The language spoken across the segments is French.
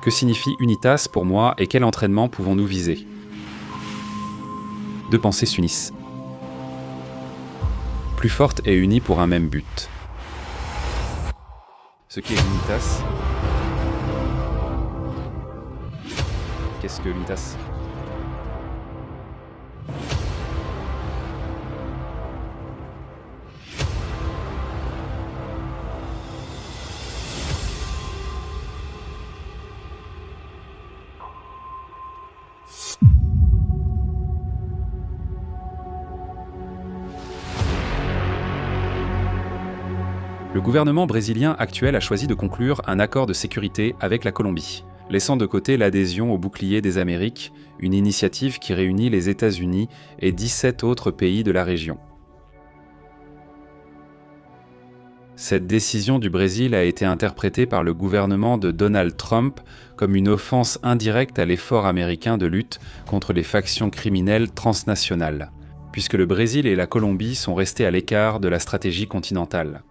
Que signifie UNITAS pour moi et quel entraînement pouvons-nous viser ? Deux pensées s'unissent. Plus fortes et unies pour un même but. Ce qu'est l'UNITAS. Qu'est-ce que l'UNITAS ? Le gouvernement brésilien actuel a choisi de conclure un accord de sécurité avec la Colombie, laissant de côté l'adhésion au bouclier des Amériques, une initiative qui réunit les États-Unis et 17 autres pays de la région. Cette décision du Brésil a été interprétée par le gouvernement de Donald Trump comme une offense indirecte à l'effort américain de lutte contre les factions criminelles transnationales, puisque le Brésil et la Colombie sont restés à l'écart de la stratégie continentale.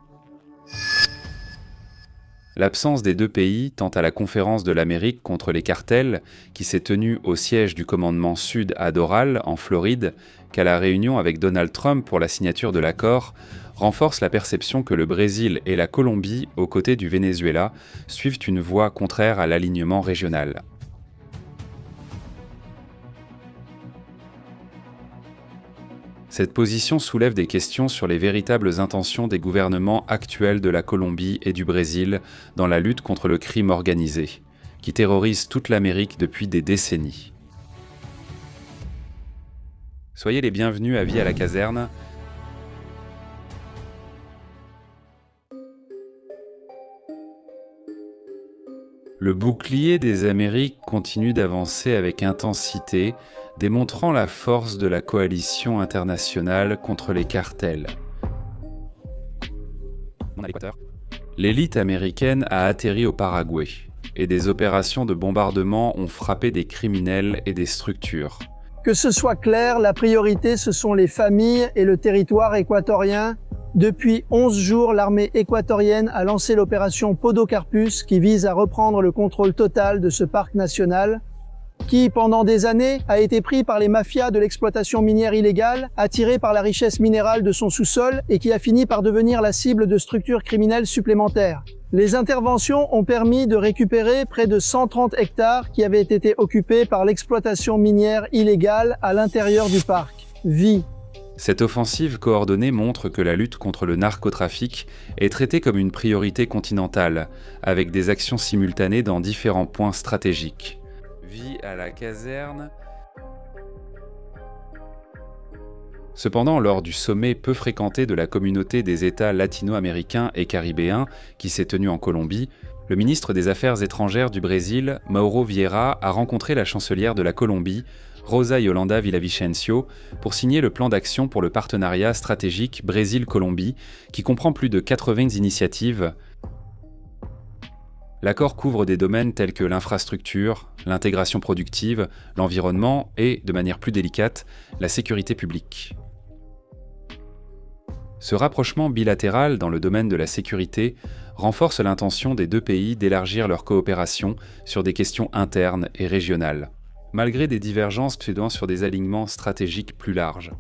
L'absence des deux pays, tant à la conférence de l'Amérique contre les cartels, qui s'est tenue au siège du commandement Sud à Doral, en Floride, qu'à la réunion avec Donald Trump pour la signature de l'accord, renforce la perception que le Brésil et la Colombie, aux côtés du Venezuela, suivent une voie contraire à l'alignement régional. Cette position soulève des questions sur les véritables intentions des gouvernements actuels de la Colombie et du Brésil dans la lutte contre le crime organisé, qui terrorise toute l'Amérique depuis des décennies. Soyez les bienvenus à Vie à la caserne. Le bouclier des Amériques continue d'avancer avec intensité, démontrant la force de la coalition internationale contre les cartels. L'élite américaine a atterri au Paraguay, et des opérations de bombardement ont frappé des criminels et des structures. Que ce soit clair, la priorité, ce sont les familles et le territoire équatorien. Depuis 11 jours, l'armée équatorienne a lancé l'opération Podocarpus qui vise à reprendre le contrôle total de ce parc national qui, pendant des années, a été pris par les mafias de l'exploitation minière illégale, attiré par la richesse minérale de son sous-sol et qui a fini par devenir la cible de structures criminelles supplémentaires. Les interventions ont permis de récupérer près de 130 hectares qui avaient été occupés par l'exploitation minière illégale à l'intérieur du parc. Vie. Cette offensive coordonnée montre que la lutte contre le narcotrafic est traitée comme une priorité continentale, avec des actions simultanées dans différents points stratégiques. Vie à la caserne. Cependant, lors du sommet peu fréquenté de la communauté des États latino-américains et caribéens qui s'est tenu en Colombie, le ministre des Affaires étrangères du Brésil, Mauro Vieira, a rencontré la chancelière de la Colombie, Rosa Yolanda Villavicencio, pour signer le plan d'action pour le partenariat stratégique Brésil-Colombie, qui comprend plus de 80 initiatives. L'accord couvre des domaines tels que l'infrastructure, l'intégration productive, l'environnement et, de manière plus délicate, la sécurité publique. Ce rapprochement bilatéral dans le domaine de la sécurité renforce l'intention des deux pays d'élargir leur coopération sur des questions internes et régionales, malgré des divergences plaidant sur des alignements stratégiques plus larges.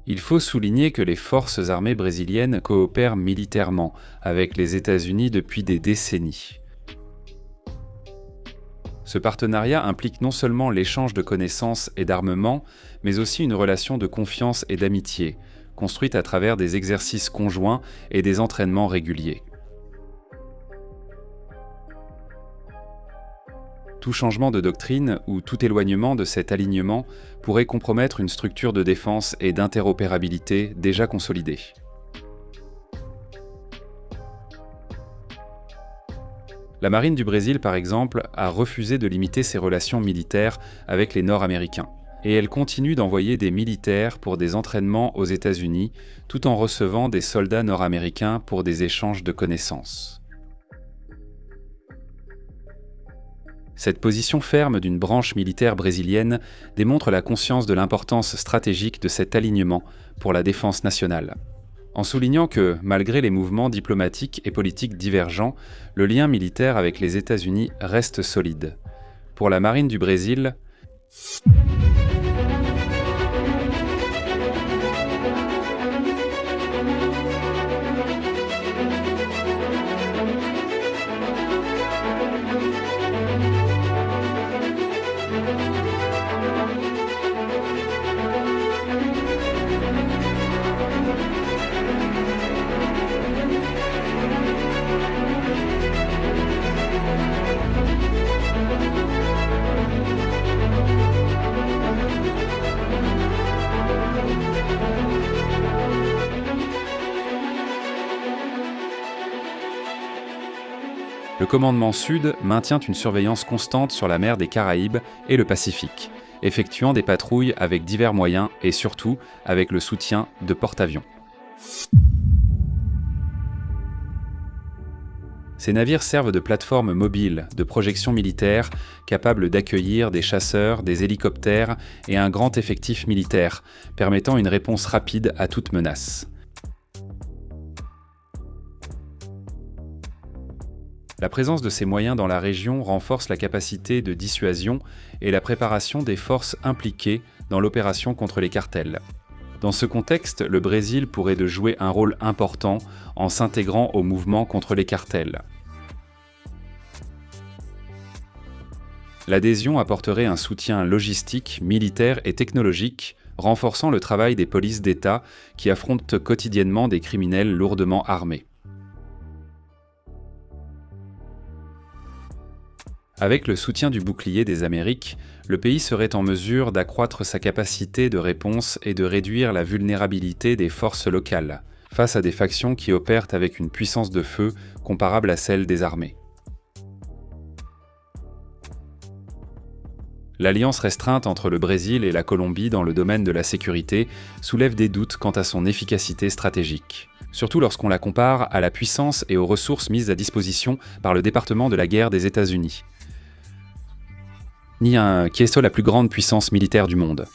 Il faut souligner que les forces armées brésiliennes coopèrent militairement avec les États-Unis depuis des décennies. Ce partenariat implique non seulement l'échange de connaissances et d'armements, mais aussi une relation de confiance et d'amitié, construite à travers des exercices conjoints et des entraînements réguliers. Tout changement de doctrine ou tout éloignement de cet alignement pourrait compromettre une structure de défense et d'interopérabilité déjà consolidée. La marine du Brésil, par exemple, a refusé de limiter ses relations militaires avec les Nord-Américains, et elle continue d'envoyer des militaires pour des entraînements aux États-Unis, tout en recevant des soldats nord-américains pour des échanges de connaissances. Cette position ferme d'une branche militaire brésilienne démontre la conscience de l'importance stratégique de cet alignement pour la défense nationale. en soulignant que, malgré les mouvements diplomatiques et politiques divergents, le lien militaire avec les États-Unis reste solide. Pour la marine du Brésil, le commandement Sud maintient une surveillance constante sur la mer des Caraïbes et le Pacifique, effectuant des patrouilles avec divers moyens et surtout avec le soutien de porte-avions. Ces navires servent de plateforme mobile de projection militaire capable d'accueillir des chasseurs, des hélicoptères et un grand effectif militaire, permettant une réponse rapide à toute menace. La présence de ces moyens dans la région renforce la capacité de dissuasion et la préparation des forces impliquées dans l'opération contre les cartels. Dans ce contexte, le Brésil pourrait de jouer un rôle important en s'intégrant au mouvement contre les cartels. L'adhésion apporterait un soutien logistique, militaire et technologique, renforçant le travail des polices d'État qui affrontent quotidiennement des criminels lourdement armés. Avec le soutien du bouclier des Amériques, le pays serait en mesure d'accroître sa capacité de réponse et de réduire la vulnérabilité des forces locales, face à des factions qui opèrent avec une puissance de feu comparable à celle des armées. L'alliance restreinte entre le Brésil et la Colombie dans le domaine de la sécurité soulève des doutes quant à son efficacité stratégique, surtout lorsqu'on la compare à la puissance et aux ressources mises à disposition par le département de la guerre des États-Unis, qui est la plus grande puissance militaire du monde.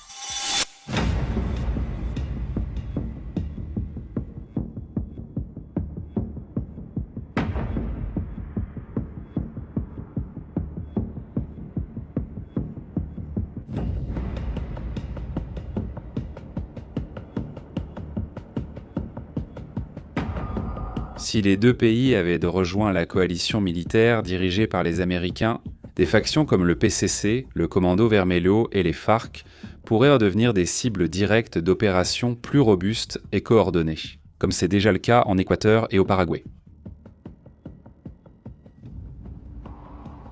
Si les deux pays avaient rejoint la coalition militaire dirigée par les Américains, des factions comme le PCC, le Commando Vermelho et les FARC pourraient en devenir des cibles directes d'opérations plus robustes et coordonnées, comme c'est déjà le cas en Équateur et au Paraguay.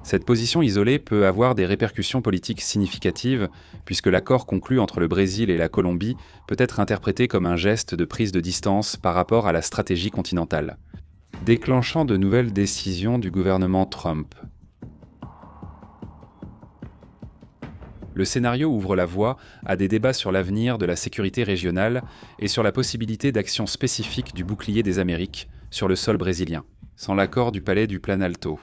Cette position isolée peut avoir des répercussions politiques significatives, puisque l'accord conclu entre le Brésil et la Colombie peut être interprété comme un geste de prise de distance par rapport à la stratégie continentale, déclenchant de nouvelles décisions du gouvernement Trump. Le scénario ouvre la voie à des débats sur l'avenir de la sécurité régionale et sur la possibilité d'actions spécifiques du bouclier des Amériques sur le sol brésilien, sans l'accord du Palais du Planalto.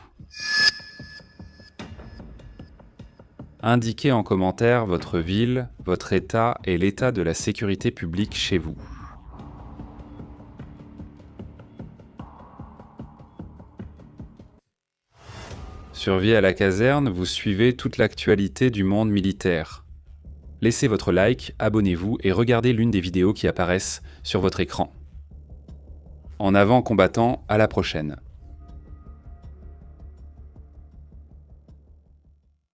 Indiquez en commentaire votre ville, votre État et l'état de la sécurité publique chez vous. Sur Vie à la caserne, vous suivez toute l'actualité du monde militaire. Laissez votre like, abonnez-vous et regardez l'une des vidéos qui apparaissent sur votre écran. En avant combattants, à la prochaine.